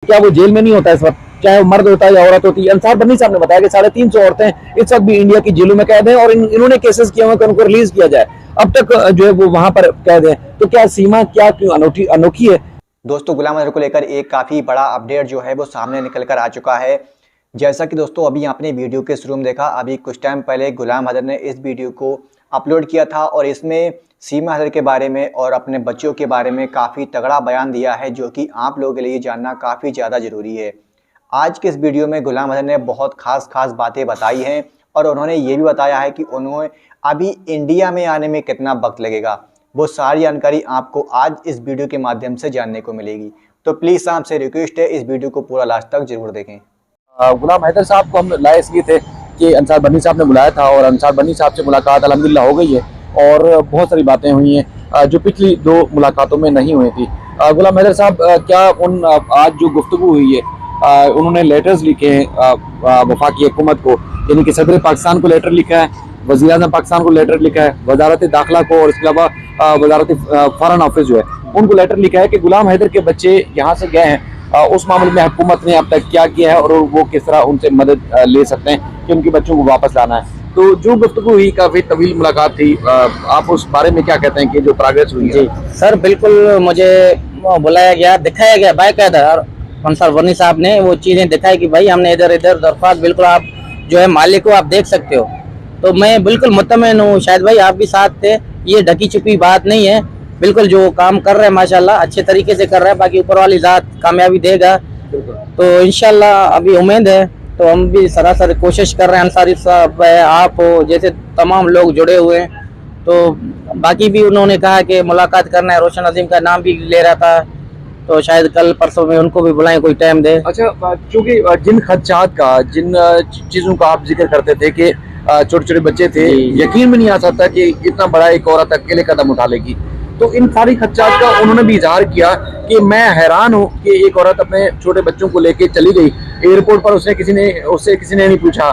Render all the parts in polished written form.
क्या वो जेल में नहीं होता इस वक्त, चाहे वो मर्द होता है या औरत होती है। अंसार बन्नी साहब ने बताया कि 350 औरतें इस वक्त भी इंडिया की जेलों में कैद हैं और इन्होंने केसेस किए हुए कि उनको रिलीज किया जाए। अब तक जो है वो वहां पर कैद है। तो क्या सीमा क्या क्यों अनोखी है। दोस्तों, गुलाम अजहर को लेकर एक काफ़ी बड़ा अपडेट जो है वो सामने निकल कर आ चुका है। जैसा कि दोस्तों अभी आपने वीडियो के शुरू में देखा, अभी कुछ टाइम पहले गुलाम अजहर ने इस वीडियो को अपलोड किया था और इसमें सीमा अजहर के बारे में और अपने बच्चों के बारे में काफ़ी तगड़ा बयान दिया है, जो कि आप लोगों के लिए जानना काफ़ी ज़्यादा ज़रूरी है। आज के इस वीडियो में गुलाम अजहर ने बहुत खास बातें बताई हैं और उन्होंने ये भी बताया है कि उन्होंने अभी इंडिया में आने में कितना वक्त लगेगा। वो सारी जानकारी आपको आज इस वीडियो के माध्यम से जानने को मिलेगी। तो प्लीज़ आपसे रिक्वेस्ट है, इस वीडियो को पूरा लास्ट तक जरूर देखें। गुलाम हैदर साहब को हम लाए इसलिए थे कि अंसार बन्नी साहब ने बुलाया था और अंसार बन्नी साहब से मुलाकात अल्हम्दुलिल्लाह हो गई है और बहुत सारी बातें हुई हैं जो पिछली 2 मुलाकातों में नहीं हुई थी। गुलाम हैदर साहब क्या आज जो गुफ्तगू हुई है, उन्होंने लेटर्स लिखे हैं वफाकी हुकूमत को, यानी कि सदर पाकिस्तान को लेटर लिखा है, वज़ीर आज़म पाकिस्तान को लेटर लिखा है, वजारत दाखिला को और इसके अलावा वजारत फॉरेन ऑफिस जो है उनको लेटर लिखा है कि गुलाम हैदर के बच्चे यहाँ से गए हैं, उस मामले में हुकूमत ने अब तक क्या किया है और वो किस तरह उनसे मदद ले सकते हैं कि उनके बच्चों को वापस लाना है। तो जो गुफ्तगू हुई काफ़ी तवील मुलाकात थी, आप उस बारे में क्या कहते हैं कि जो प्रोग्रेस हुई? जी सर, बिल्कुल मुझे बुलाया गया, दिखाया गया बाकायदा, और अंसार बन्नी साहब ने वो चीज़ें दिखाई कि भाई हमने इधर दरख्वास्त, बिल्कुल आप जो है मालिक को आप देख सकते हो। तो मैं बिल्कुल मुतमईन हूँ, शायद भाई आप भी साथ थे, ये ढकी छुपी बात नहीं है। बिल्कुल जो काम कर रहे हैं माशाल्लाह अच्छे तरीके से कर रहे हैं, बाकी ऊपर वाली ज़ात कामयाबी देगा। तो इंशाल्लाह अभी उम्मीद है, तो हम भी सरासर कोशिश कर रहे हैं। अंसारी साहब है, आप हो, जैसे तमाम लोग जुड़े हुए हैं। तो बाकी भी उन्होंने कहा कि मुलाकात करना है, रोशन अजीम का नाम भी ले रहा था, तो शायद कल परसों में उनको भी बुलाएं, कोई टाइम दे। अच्छा, चूंकि जिन खदशात का, जिन चीज़ों का आप जिक्र करते थे कि छोटे छोटे बच्चे थे, यकीन में नहीं आ सकता कि इतना बड़ा एक औरत अकेले कदम उठा लेगी, तो इन सारी खदशात का उन्होंने भी इजहार किया कि मैं हैरान हूँ कि एक औरत अपने छोटे बच्चों को लेके चली गई एयरपोर्ट पर, उससे किसी ने नहीं पूछा,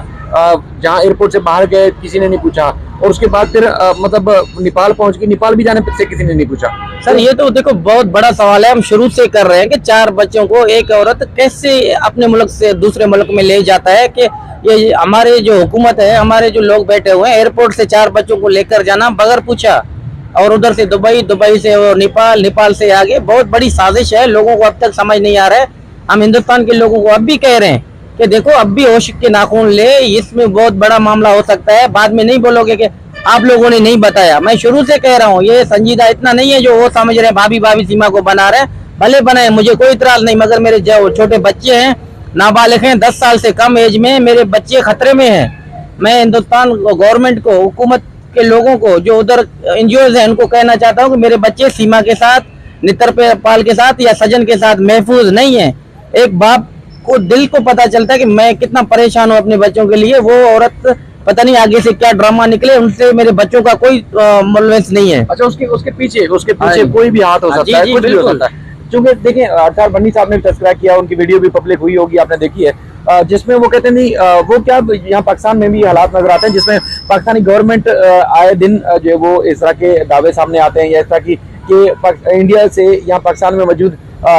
जहाँ एयरपोर्ट से बाहर गए किसी ने नहीं पूछा, और उसके बाद फिर मतलब नेपाल पहुंच गई, नेपाल भी जाने से किसी ने नहीं पूछा। सर ये तो देखो बहुत बड़ा सवाल है, हम शुरू से कर रहे हैं कि 4 बच्चों को एक औरत कैसे अपने मुल्क से दूसरे मुल्क में ले जाता है। कि ये हमारे जो हुकूमत है, हमारे जो लोग बैठे हुए हैं, एयरपोर्ट से 4 बच्चों को लेकर जाना बगैर पूछा, और उधर से दुबई से और नेपाल से आगे, बहुत बड़ी साजिश है। लोगों को अब तक समझ नहीं आ रहा है। हम हिंदुस्तान के लोगों को अब भी कह रहे हैं कि देखो अब भी होश के नाखून ले, इसमें बहुत बड़ा मामला हो सकता है। बाद में नहीं बोलोगे कि आप लोगों ने नहीं बताया। मैं शुरू से कह रहा हूँ, ये संजीदा इतना नहीं है जो वो समझ रहे हैं भाभी सीमा को बना रहे हैं। भले बनाए, मुझे कोई इतराज नहीं, मगर मेरे जो छोटे बच्चे हैं, नाबालिग हैं, 10 साल से कम एज में, मेरे बच्चे खतरे में हैं। मैं हिंदुस्तान गवर्नमेंट को, हुकूमत के लोगों को, जो उधर एनजीओज हैं, उनको कहना चाहता हूँ कि मेरे बच्चे सीमा के साथ, नितर पाल के साथ या सजन के साथ महफूज नहीं है। एक बाप को दिल को पता चलता है कि मैं कितना परेशान हूँ अपने बच्चों के लिए। वो औरत पता नहीं आगे से क्या ड्रामा निकले, उनसे मेरे बच्चों का कोई मुल्वस नहीं है। अच्छा, उसके पीछे कोई भी हाथ हो सकता है, कुछ भी हो सकता है। क्योंकि देखिए, अंसार बन्नी साहब ने तस्करा किया, उनकी वीडियो भी पब्लिक हुई होगी, आपने देखी है, जिसमें वो कहते नहीं, वो क्या यहाँ पाकिस्तान में भी हालात नजर आते हैं जिसमें पाकिस्तानी गवर्नमेंट आए दिन जो वो इस तरह के दावे सामने आते हैं, या इस तरह की कि इंडिया से यहाँ पाकिस्तान में मौजूद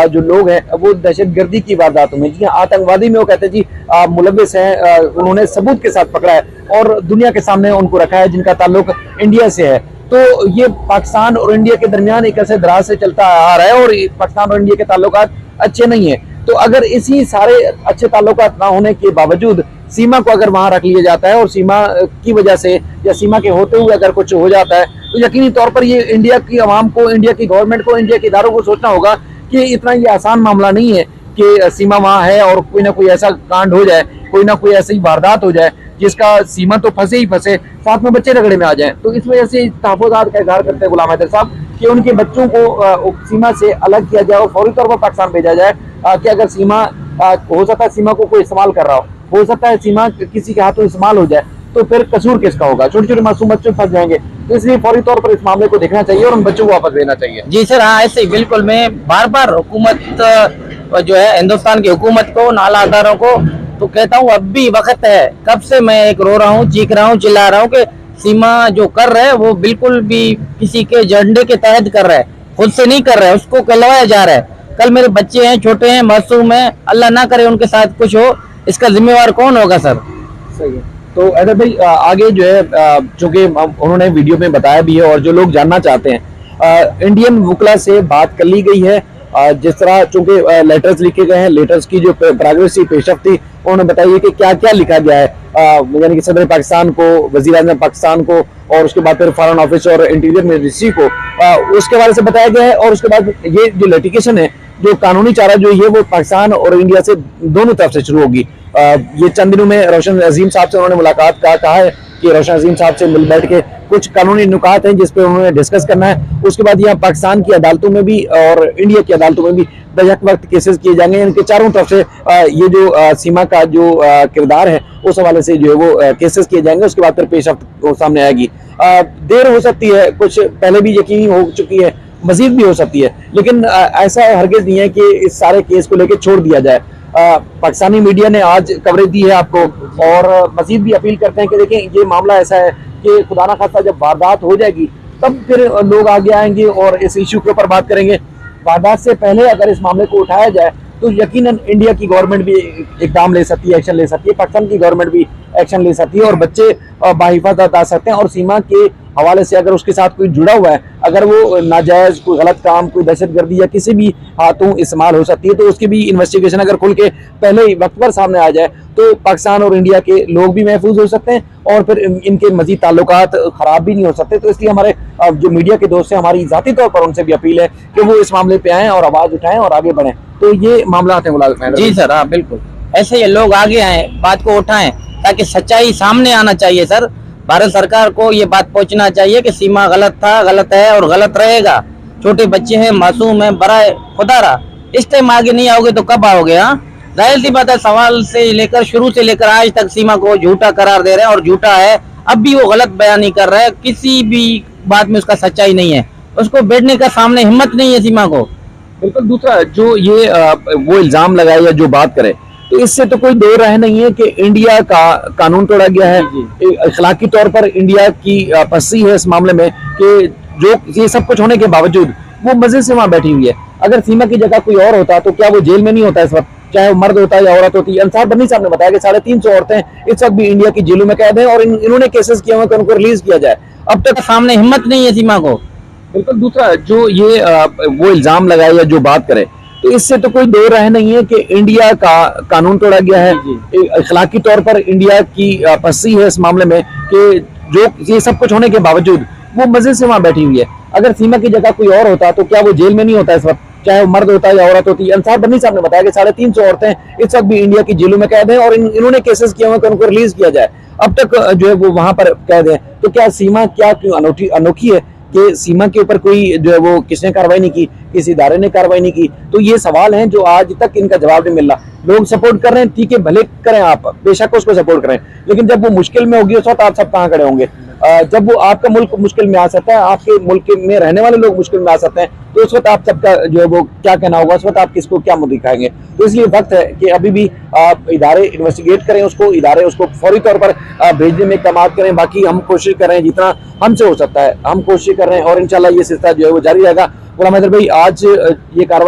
जो लोग हैं वो दहशतगर्दी की वारदातों में, जी आतंकवादी में, वो कहते हैं जी मुलविस हैं, उन्होंने सबूत के साथ पकड़ा है और दुनिया के सामने उनको रखा है, जिनका ताल्लुक इंडिया से है। तो ये पाकिस्तान और इंडिया के दरमियान एक ऐसे दराज से चलता आ रहा है और पाकिस्तान और इंडिया के ताल्लुकात अच्छे नहीं है। तो अगर इसी सारे अच्छे ताल्लुकात ना होने के बावजूद सीमा को अगर वहां रख लिया जाता है और सीमा की वजह से या सीमा के होते हुए अगर कुछ हो जाता है, तो यकीनी तौर पर ये इंडिया की आवाम को, इंडिया की गवर्नमेंट को, इंडिया के इदारों को सोचना होगा कि इतना ये आसान मामला नहीं है कि सीमा वहां है और कोई ना कोई ऐसा कांड हो जाए, कोई ना कोई ऐसी वारदात हो जाए जिसका सीमा तो फंसे ही फंसे, साथ में बच्चे रगड़े में आ जाएं। तो इस वजह से तहफ़्फ़ुज़ात का इज़हार करते हैं गुलाम हैदर साहब कि उनके बच्चों को सीमा से अलग किया जाए और फौरी तौर पर पाकिस्तान भेजा जाए, कि अगर सीमा हो सकता है सीमा को कोई इस्तेमाल कर रहा हो सकता है सीमा किसी के हाथों इस्तेमाल हो जाए, तो फिर कसूर किसका होगा? छोटे छोटे मासूम बच्चे फंस जाएंगे। तो इसलिए फौरी तौर पर इस मामले को देखना चाहिए और उन बच्चों को वापस देना चाहिए। जी सर, हाँ ऐसे ही बिल्कुल। मैं बार बार हुकूमत जो है, हिंदुस्तान की हुकूमत को, नाला अदारों को तो कहता हूँ अब भी वक्त है। कब से मैं एक रो रहा हूँ, चीख रहा हूँ, चिल्ला रहा हूँ कि सीमा जो कर रहे हैं वो बिल्कुल भी किसी के झंडे के तहत कर रहा है, खुद से नहीं कर रहा है, उसको कहलवाया जा रहा है। कल मेरे बच्चे हैं, छोटे हैं, मासूम हैं, अल्लाह ना करे उनके साथ कुछ हो, इसका जिम्मेवार कौन होगा सर? सही है। तो हैदर भाई आगे जो है चूंकि उन्होंने वीडियो में बताया भी है और जो लोग जानना चाहते हैं, इंडियन वुकला से बात कर ली गई है। जिस तरह चूंकि लेटर्स लिखे गए हैं, लेटर्स की जो प्रोग्रेसिव पेशरफ थी उन्होंने बताइए कि क्या क्या लिखा गया है, यानी कि सदर पाकिस्तान को, वजीर आज़म पाकिस्तान को और उसके बाद फिर फॉरेन ऑफिस और इंटीरियर मिनिस्ट्री को उसके बारे से बताया गया है। और उसके बाद ये जो लिटिगेशन है, जो कानूनी चारा जो है वो पाकिस्तान और इंडिया से दोनों तरफ से शुरू होगी। ये चंद दिनों में रोशन अजीम साहब से उन्होंने मुलाकात कहा है कि रोशन अजीम साहब से मिल बैठ के कुछ कानूनी नुकात हैं जिस पे उन्होंने डिस्कस करना है। उसके बाद यहाँ पाकिस्तान की अदालतों में भी और इंडिया की अदालतों में भी बेहक वक्त केसेस किए जाएंगे। इनके चारों तरफ से ये जो सीमा का जो किरदार है उस हवाले से जो है वो केसेस किए जाएंगे। उसके बाद फिर पेशरफ्त सामने आएगी। देर हो सकती है, कुछ पहले भी यकीनी हो चुकी है, मजीद भी हो सकती है, लेकिन ऐसा हरगिज नहीं है कि इस सारे केस को लेकर छोड़ दिया जाए। पाकिस्तानी मीडिया ने आज कवरेज दी है आपको और मजीद भी अपील करते हैं कि देखें ये मामला ऐसा है कि खुदा ना खास्ता जब वारदात हो जाएगी तब फिर लोग आगे आएंगे और इस इशू के ऊपर बात करेंगे। वारदात से पहले अगर इस मामले को उठाया जाए तो यकीनन इंडिया की गवर्नमेंट भी इकदाम ले सकती है, एक्शन ले सकती है, पाकिस्तान की गवर्नमेंट भी एक्शन ले सकती है और बच्चे बाहिफाजत आ सकते हैं। और सीमा के हवाले से अगर उसके साथ कोई जुड़ा हुआ है, अगर वो नाजायज कोई गलत काम, कोई दहशतगर्दी या किसी भी हाथों इस्तेमाल हो सकती है, तो उसकी भी इन्वेस्टिगेशन अगर खुल के पहले ही वक्त पर सामने आ जाए तो पाकिस्तान और इंडिया के लोग भी महफूज हो सकते हैं और फिर इनके मजीद ताल्लुकात खराब भी नहीं हो सकते। तो इसलिए हमारे जो मीडिया के दोस्त हैं, हमारी जाती तौर पर उनसे भी अपील है कि वो इस मामले पे आएँ और आवाज उठाएं और आगे बढ़ें। तो ये मामला है। जी सर, हाँ बिल्कुल, ऐसे ये लोग आगे आए, बात को उठाएं ताकि सच्चाई सामने आना चाहिए। सर, भारत सरकार को ये बात पहुंचना चाहिए कि सीमा गलत था, गलत है और गलत रहेगा। छोटे बच्चे हैं, मासूम हैं, बड़ा खुदारा इस टाइम आगे नहीं आओगे तो कब आओगे? हाँ, जाहिर सी बात है, सवाल से लेकर शुरू से लेकर आज तक सीमा को झूठा करार दे रहे हैं और झूठा है। अब भी वो गलत बयानी कर रहे हैं, किसी भी बात में उसका सच्चाई नहीं है, उसको बैठने का सामने हिम्मत नहीं है सीमा को। बिल्कुल। दूसरा जो ये वो इल्जाम लगाए या जो बात करे, तो इससे तो कोई दो राय नहीं है कि इंडिया का कानून तोड़ा गया है। अखलाकी तौर पर इंडिया की पसी है इस मामले में कि जो ये सब कुछ होने के बावजूद वो मजे से वहां बैठी हुई है। अगर सीमा की जगह कोई और होता तो क्या वो जेल में नहीं होता इस वक्त, चाहे वो मर्द होता या औरत होती। अंसार बन्नी साहब ने बताया कि 350 औरतें इस वक्त भी इंडिया की जेलों में कैद हैं और इन्होंने केसेस किए हुए कि उनको रिलीज किया जाए। अब तक सामने हिम्मत नहीं है सीमा को। बिल्कुल। दूसरा जो ये वो इल्जाम लगाए या जो बात करे, तो इससे तो कोई दो राय नहीं है कि इंडिया का कानून तोड़ा गया है। अखलाकी तौर पर इंडिया की पसी है इस मामले में कि जो ये सब कुछ होने के बावजूद वो मजे से वहां बैठी हुई है। अगर सीमा की जगह कोई और होता तो क्या वो जेल में नहीं होता इस वक्त, चाहे वो मर्द होता या औरत होती। अंसार बन्नी साहब ने बताया कि 350 औरतें इस वक्त भी इंडिया की जेलों में कैद हैं और इन्होंने केसेस किए हुए कि उनको रिलीज किया जाए। अब तक जो है वो वहां पर कैद है। तो क्या सीमा क्या क्यों अनोखी है कि सीमा के ऊपर कोई जो है वो किसने कार्रवाई नहीं की, किसी इदारे ने कार्रवाई नहीं की? तो ये सवाल हैं जो आज तक इनका जवाब नहीं मिल रहा। लोग सपोर्ट कर रहे हैं, ठीक है, भले करें, आप बेशक उसको सपोर्ट करें, लेकिन जब वो मुश्किल में होगी उस वक्त आप सब कहाँ खड़े होंगे? जब वो आपका मुल्क मुश्किल में आ सकता है, आपके मुल्क में रहने वाले लोग मुश्किल में आ सकते हैं, तो उस वक्त आप सबका जो है वो क्या कहना होगा? उस वक्त आप किसको क्या मुद्दे दिखाएंगे? तो इसलिए वक्त है कि अभी भी इदारे इन्वेस्टिगेट करें, इदारे उसको फौरी तौर पर भेजने में इक़दाम करें। बाकी हम कोशिश कर रहे हैं, जितना हमसे हो सकता है हम कोशिश कर रहे हैं और इंशाल्लाह ये सिलसिला जो है वो जारी रहेगा। गुलाम हैदर भाई, आज ये कार्रवाई